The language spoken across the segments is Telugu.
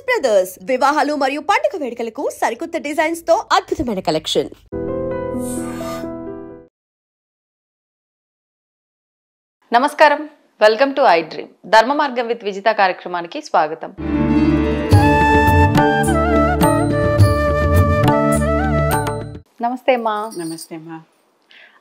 బ్రదర్స్ వివాహాలు మరియు పండుగ వేడుకలకు సరికొత్త డిజైన్స్ తో అద్భుతమైన కలెక్షన్. నమస్కారం, వెల్కమ్ టు ఐ డ్రీమ్. ధర్మ మార్గం విత్ విజిత కార్యక్రమానికి స్వాగతం. నమస్తే అమ్మా. నమస్తే అమ్మా.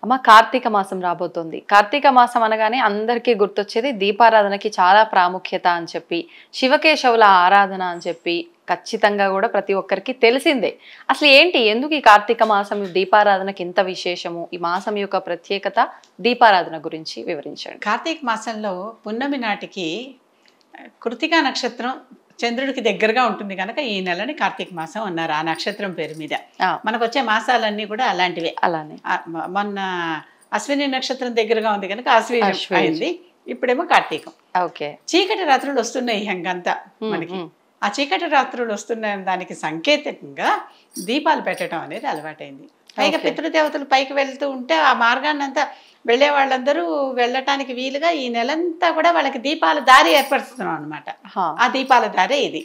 అమ్మ, కార్తీక మాసం రాబోతోంది. కార్తీక మాసం అనగానే అందరికీ గుర్తొచ్చేది దీపారాధనకి చాలా ప్రాముఖ్యత అని చెప్పి, శివకేశవుల ఆరాధన అని చెప్పి ఖచ్చితంగా కూడా ప్రతి ఒక్కరికి తెలిసిందే. అసలు ఏంటి, ఎందుకు ఈ కార్తీక మాసం దీపారాధనకి ఇంత విశేషము, ఈ మాసం యొక్క ప్రత్యేకత, దీపారాధన గురించి వివరించండి. కార్తీక మాసంలో పున్నమి నాటికి కృతికా నక్షత్రం చంద్రుడికి దగ్గరగా ఉంటుంది కనుక ఈ నెలని కార్తీక మాసం అన్నారు, ఆ నక్షత్రం పేరు మీద. మనకు వచ్చే మాసాలన్నీ కూడా అలాంటివే. అలానే మొన్న అశ్విని నక్షత్రం దగ్గరగా ఉంది కనుక అశ్విని అయింది, ఇప్పుడేమో కార్తీకం. ఓకే. చీకటి రాత్రులు వస్తున్నాయి ఇంకంతా మనకి. ఆ చీకటి రాత్రులు వస్తున్న దానికి సంకేతంగా దీపాలు పెట్టడం అనేది అలవాటైంది. పైగా పితృదేవతలు పైకి వెళ్తూ ఉంటే ఆ మార్గాన్ని అంతా వెళ్ళే వాళ్ళందరూ వెళ్ళటానికి వీలుగా ఈ నెలంతా కూడా వాళ్ళకి దీపాల దారి ఏర్పరుస్తున్నాం అనమాట. ఆ దీపాల దారే ఇది.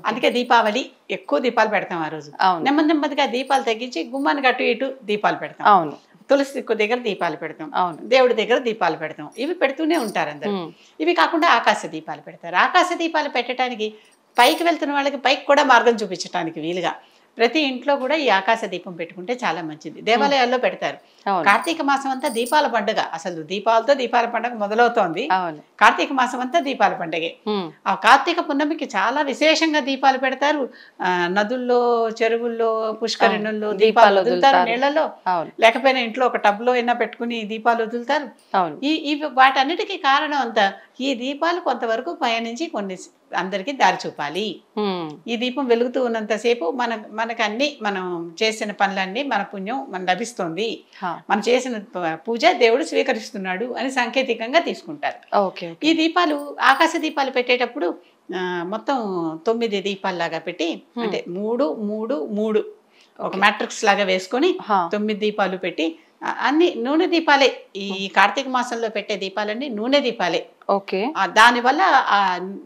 అందుకే దీపావళి ఎక్కువ దీపాలు పెడతాం ఆ రోజు. నెమ్మది నెమ్మదిగా దీపాలు తగ్గించి గుమ్మానికి అటు ఇటు దీపాలు పెడతాం. అవును. తులసి దగ్గర దీపాలు పెడతాం, దేవుడి దగ్గర దీపాలు పెడతాం. ఇవి పెడుతూనే ఉంటారు అందరు. ఇవి కాకుండా ఆకాశ దీపాలు పెడతారు. ఆకాశ దీపాలు పెట్టడానికి పైకి వెళ్తున్న వాళ్ళకి పైకి కూడా మార్గం చూపించడానికి వీలుగా ప్రతి ఇంట్లో కూడా ఈ ఆకాశ దీపం పెట్టుకుంటే చాలా మంచిది. దేవాలయాల్లో పెడతారు. కార్తీక మాసం అంతా దీపాల పండుగ. అసలు దీపాలతో దీపాల పండుగ మొదలవుతోంది. కార్తీక మాసం అంతా దీపాల పండుగే. ఆ కార్తీక పున్నమికి చాలా విశేషంగా దీపాలు పెడతారు. నదుల్లో, చెరువుల్లో, పుష్కరిణుల్లో దీపాలు వదులుతారు. నీళ్లలో లేకపోయినా ఇంట్లో ఒక టబ్ లో అయినా పెట్టుకుని దీపాలు వదులుతారు. ఈ వాటన్నిటికీ కారణం అంతా ఈ దీపాలు కొంతవరకు పయనించి కొన్ని అందరికి దారి చూపాలి. ఈ దీపం వెలుగుతూ ఉన్నంతసేపు మనకు అన్ని మనం చేసిన పనులన్నీ మన పుణ్యం మన లభిస్తుంది, మనం చేసిన పూజ దేవుడు స్వీకరిస్తున్నాడు అని సాంకేతికంగా తీసుకుంటారు. ఈ దీపాలు ఆకాశ దీపాలు పెట్టేటప్పుడు మొత్తం 9 దీపాల్లాగా పెట్టి, అంటే 3, 3, 3 ఒక మ్యాట్రిక్స్ లాగా వేసుకొని 9 దీపాలు పెట్టి, అన్ని నూనె దీపాలే. ఈ కార్తీక మాసంలో పెట్టే దీపాలన్నీ నూనె దీపాలే. ఓకే. దానివల్ల ఆ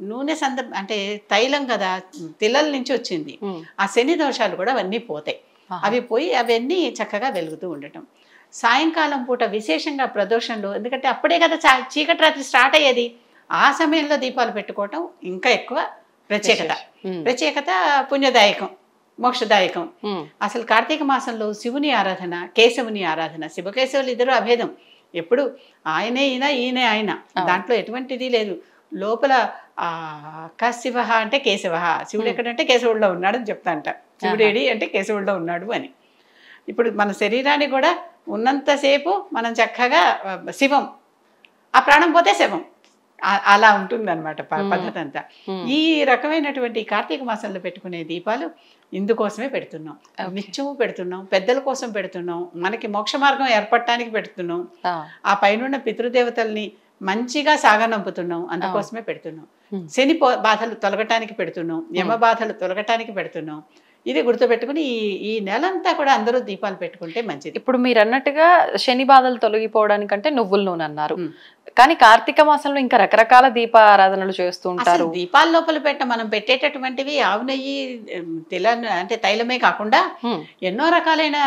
నూనె అంటే తైలం కదా, తిలల నుంచి వచ్చింది. ఆ శని దోషాలు కూడా అవన్నీ పోతాయి. అవి పోయి అవన్నీ చక్కగా వెలుగుతూ ఉండటం. సాయంకాలం పూట విశేషంగా ప్రదోషంలో, ఎందుకంటే అప్పుడే కదా చీకటి రాత్రి స్టార్ట్ అయ్యేది, ఆ సమయంలో దీపాలు పెట్టుకోవటం ఇంకా ఎక్కువ ప్రత్యేకత పుణ్యదాయకం, మోక్షదాయకం. అసలు కార్తీక మాసంలో శివుని ఆరాధన, కేశవుని ఆరాధన. శివకేశవులు ఇద్దరు అభేదం. ఎప్పుడు ఆయనే ఈయన ఆయన, దాంట్లో ఎటువంటిది లేదు. లోపల శివ అంటే కేశవ, శివుడు ఎక్కడంటే కేశవుడిలో ఉన్నాడని చెప్తాంట. శివుడేడి అంటే కేశవుడిలో ఉన్నాడు అని. ఇప్పుడు మన శరీరాన్ని కూడా ఉన్నంతసేపు మనం చక్కగా శివం, ఆ ప్రాణం పోతే శవం, అలా ఉంటుంది అనమాట పద్ధతి అంతా. ఈ రకమైనటువంటి కార్తీక మాసంలో పెట్టుకునే దీపాలు ఇందుకోసమే పెడుతున్నాం. నిత్యము పెడుతున్నాం, పెద్దల కోసం పెడుతున్నాం, మనకి మోక్ష మార్గం ఏర్పడటానికి పెడుతున్నాం, ఆ పైన పితృదేవతల్ని మంచిగా సాగనంపుతున్నాం, అందుకోసమే పెడుతున్నాం. శని బాధలు తొలగటానికి పెడుతున్నాం, యమ బాధలు తొలగటానికి పెడుతున్నాం. ఇది గుర్తుపెట్టుకుని ఈ నెలంతా కూడా అందరూ దీపాలు పెట్టుకుంటే మంచిది. ఇప్పుడు మీరు అన్నట్టుగా శని బాధలు తొలగిపోవడానికంటే నువ్వుల నూనె అన్నారు, కానీ కార్తీక మాసంలో ఇంకా రకరకాల దీపారాధనలు చేస్తూ ఉంటారు. దీపాల లోపల మనం పెట్టేటటువంటివి ఆవు నెయ్యి, అంటే తైలమే కాకుండా ఎన్నో రకాలైన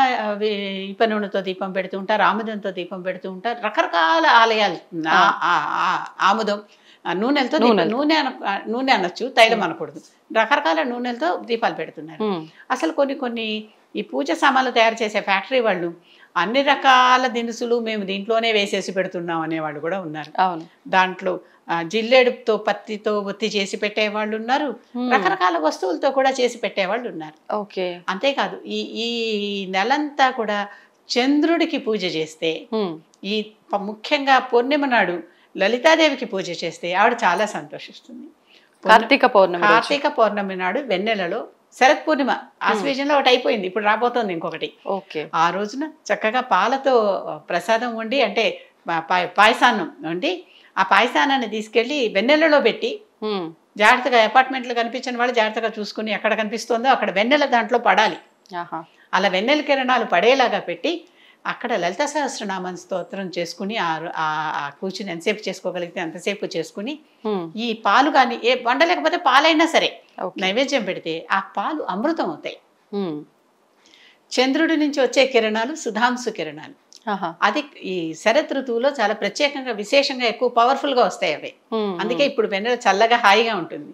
ఇప్ప నూనెతో దీపం పెడుతూ ఉంటారు, ఆముదంతో దీపం పెడుతూ ఉంటారు. రకరకాల ఆలయాలు ఆముదం నూనెలతో, నూనె అనొచ్చు, తైలం అనకూడదు, రకరకాల నూనెలతో దీపాలు పెడుతున్నారు. అసలు కొన్ని ఈ పూజ సామాన్లు తయారు చేసే ఫ్యాక్టరీ వాళ్ళు అన్ని రకాల దినుసులు మేము దీంట్లోనే వేసేసి పెడుతున్నాం అనేవాళ్ళు కూడా ఉన్నారు. దాంట్లో జిల్లేడుతో పత్తితో ఒత్తి చేసి పెట్టేవాళ్ళు ఉన్నారు, రకరకాల వస్తువులతో కూడా చేసి పెట్టేవాళ్ళు ఉన్నారు. అంతేకాదు ఈ నెలంతా కూడా చంద్రుడికి పూజ చేస్తే, ఈ ముఖ్యంగా పూర్ణిమ నాడు లలితాదేవికి పూజ చేస్తే ఆవిడ చాలా సంతోషిస్తుంది. కార్తీక పౌర్ణమి నాడు వెన్నెలలో, శరత్ పూర్ణిమ ఆశ్వీజంలో ఒకటి అయిపోయింది, ఇప్పుడు రాబోతోంది ఇంకొకటి. ఆ రోజున చక్కగా పాలతో ప్రసాదం వండి, అంటే పాయసాన్నం వండి, ఆ పాయసానాన్ని తీసుకెళ్లి వెన్నెలలో పెట్టి జాగ్రత్తగా, అపార్ట్మెంట్లు కనిపించిన వాళ్ళు జాగ్రత్తగా చూసుకుని ఎక్కడ కనిపిస్తుందో అక్కడ వెన్నెల దాంట్లో పడాలి. అలా వెన్నెల కిరణాలు పడేలాగా పెట్టి అక్కడ లలిత సహస్రనామ స్తోత్రం చేసుకుని కూర్చుని ఎంతసేపు చేసుకోగలిగితే అంతసేపు చేసుకుని, ఈ పాలు కానీ వండలేకపోతే పాలైనా సరే నైవేద్యం పెడితే ఆ పాలు అమృతం అవుతాయి. చంద్రుడి నుంచి వచ్చే కిరణాలు సుధాంశు కిరణాలు. అది ఈ శరత్ ఋతువులో చాలా ప్రత్యేకంగా విశేషంగా ఎక్కువ పవర్ఫుల్ గా వస్తాయి అవి. అందుకే ఇప్పుడు వెన్నెల చల్లగా హాయిగా ఉంటుంది.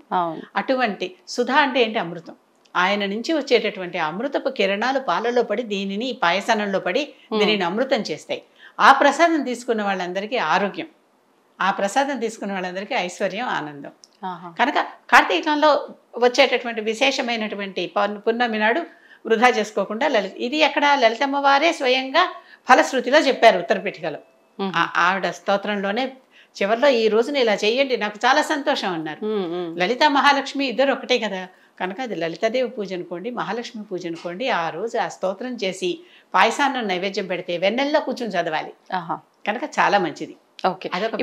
అటువంటి సుధా అంటే ఏంటి? అమృతం. ఆయన నుంచి వచ్చేటటువంటి అమృతపు కిరణాలు పాలలో పడి దీనిని పాయసానంలో పడి దీనిని అమృతం చేస్తాయి. ఆ ప్రసాదం తీసుకున్న వాళ్ళందరికీ ఆరోగ్యం, ఆ ప్రసాదం తీసుకున్న వాళ్ళందరికీ ఐశ్వర్యం, ఆనందం. కనుక కార్తీకంలో వచ్చేటటువంటి విశేషమైనటువంటి పున్నమి నాడు వృధా చేసుకోకుండా ఇది ఎక్కడ లలితమ్మ వారే స్వయంగా ఫలశ్రుతిలో చెప్పారు ఉత్తరపీఠికలో. ఆవిడ స్తోత్రంలోనే చివరిలో ఈ రోజున ఇలా చెయ్యండి నాకు చాలా సంతోషం అన్నారు. లలిత మహాలక్ష్మి ఇద్దరు ఒకటే కదా, కనుక అది లలితాదేవి పూజ అనుకోండి, మహాలక్ష్మి పూజ అనుకోండి. ఆ రోజు ఆ స్తోత్రం చేసి పాయసాన్ని నైవేద్యం పెడితే వెన్నెల్లో కూర్చొని చదవాలి, కనుక చాలా మంచిది.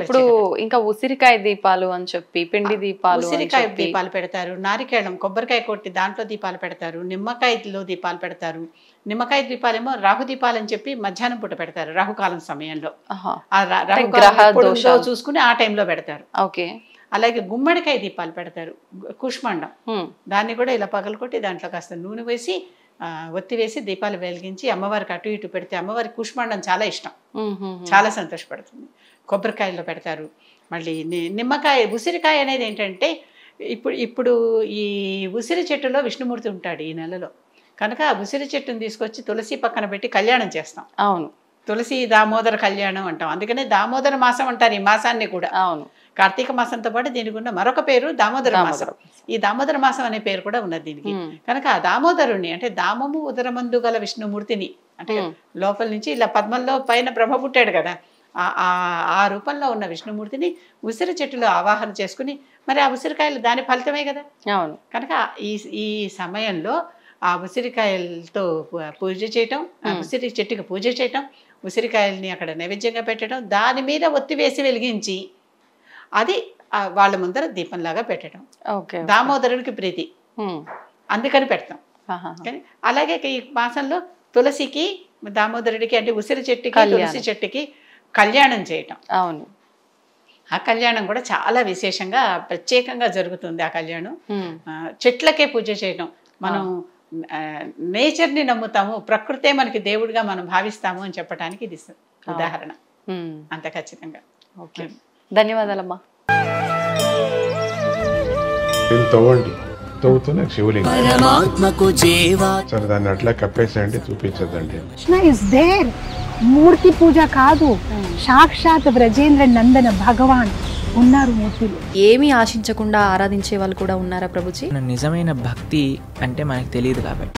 ఇప్పుడు ఇంకా ఉసిరికాయ దీపాలు అని చెప్పి, పిండి దీపాలు, ఉసిరికాయ దీపాలు పెడతారు, నారికేళం కొబ్బరికాయ కొట్టి దాంట్లో దీపాలు పెడతారు, నిమ్మకాయలో దీపాలు పెడతారు. నిమ్మకాయ దీపాలేమో రాహు దీపాలు అని చెప్పి మధ్యాహ్నం పూట పెడతారు, రాహుకాలం సమయంలో చూసుకుని ఆ టైంలో పెడతారు. అలాగే గుమ్మడికాయ దీపాలు పెడతారు, కుష్మండం, దాన్ని కూడా ఇలా పగలకొట్టి దాంట్లో కాస్త నూనె వేసి ఒత్తి వేసి దీపాలు వెలిగించి అమ్మవారికి అటు ఇటు పెడితే అమ్మవారికి కుష్మండం చాలా ఇష్టం, చాలా సంతోషపడుతుంది. కొబ్బరికాయలో పెడతారు. మళ్ళీ నిమ్మకాయ, ఉసిరికాయ అనేది ఏంటంటే ఇప్పుడు ఈ ఉసిరి చెట్టులో విష్ణుమూర్తి ఉంటాడు ఈ నెలలో, కనుక ఆ ఉసిరి చెట్టును తీసుకొచ్చి తులసి పక్కన పెట్టి కళ్యాణం చేస్తాం. అవును, తులసి దామోదర కళ్యాణం అంటాం. అందుకనే దామోదర మాసం అంటారు ఈ మాసాన్ని కూడా. అవును, కార్తీక మాసంతో పాటు దీనికి ఉన్న మరొక పేరు దామోదర మాసం. ఈ దామోదర మాసం అనే పేరు కూడా ఉన్నది దీనికి. కనుక ఆ దామోదరుణ్ణి అంటే దామము ఉదరమందు గల విష్ణుమూర్తిని, అంటే లోపల నుంచి ఇలా పద్మంలో పైన బ్రహ్మ పుట్టాడు కదా, ఆ రూపంలో ఉన్న విష్ణుమూర్తిని ఉసిరి చెట్టులో ఆవాహన చేసుకుని, మరి ఆ ఉసిరికాయలు దాని ఫలితమే కదా. అవును, కనుక ఈ సమయంలో ఆ ఉసిరికాయలతో పూజ చేయటం, ఆ ఉసిరి చెట్టుకి పూజ చేయటం, ఉసిరికాయల్ని అక్కడ నైవేద్యంగా పెట్టడం, దాని మీద ఒత్తి వేసి వెలిగించి అది వాళ్ళ ముందర దీపంలాగా పెట్టడం. దామోదరుడికి ప్రీతి, అందుకని పెడతాం. కానీ అలాగే ఈ మాసంలో తులసికి దామోదరుడికి అంటే ఉసిరి చెట్టుకి తులసి చెట్టుకి కళ్యాణం చేయటం. అవును, ఆ కళ్యాణం కూడా చాలా విశేషంగా ప్రత్యేకంగా జరుగుతుంది. ఆ కళ్యాణం చెట్లకే పూజ చేయటం. మనం నేచర్ని నమ్ముతాము, ప్రకృతే మనకి దేవుడిగా మనం భావిస్తాము అని చెప్పడానికి ఇది ఉదాహరణ. అంత ఖచ్చితంగా. ఓకే, ధన్యవాదాలమ్మా. తవ్వండి, తవ్వుతున్న శివలింగం సరే దాన్ని అట్లా కప్పేసేయండి, చూపించదండి. కృష్ణ ఇస్ దేర్, మూర్తి పూజ కాదు, సాక్షాత్ బ్రజేంద్ర నందన భగవాన్ ఉన్నారు మూర్తిలో. ఏమీ ఆశించకుండా ఆరాధించే వాళ్ళు కూడా ఉన్నారా ప్రభుజీ? నిజమైన భక్తి అంటే మనకు తెలియదు కాబట్టి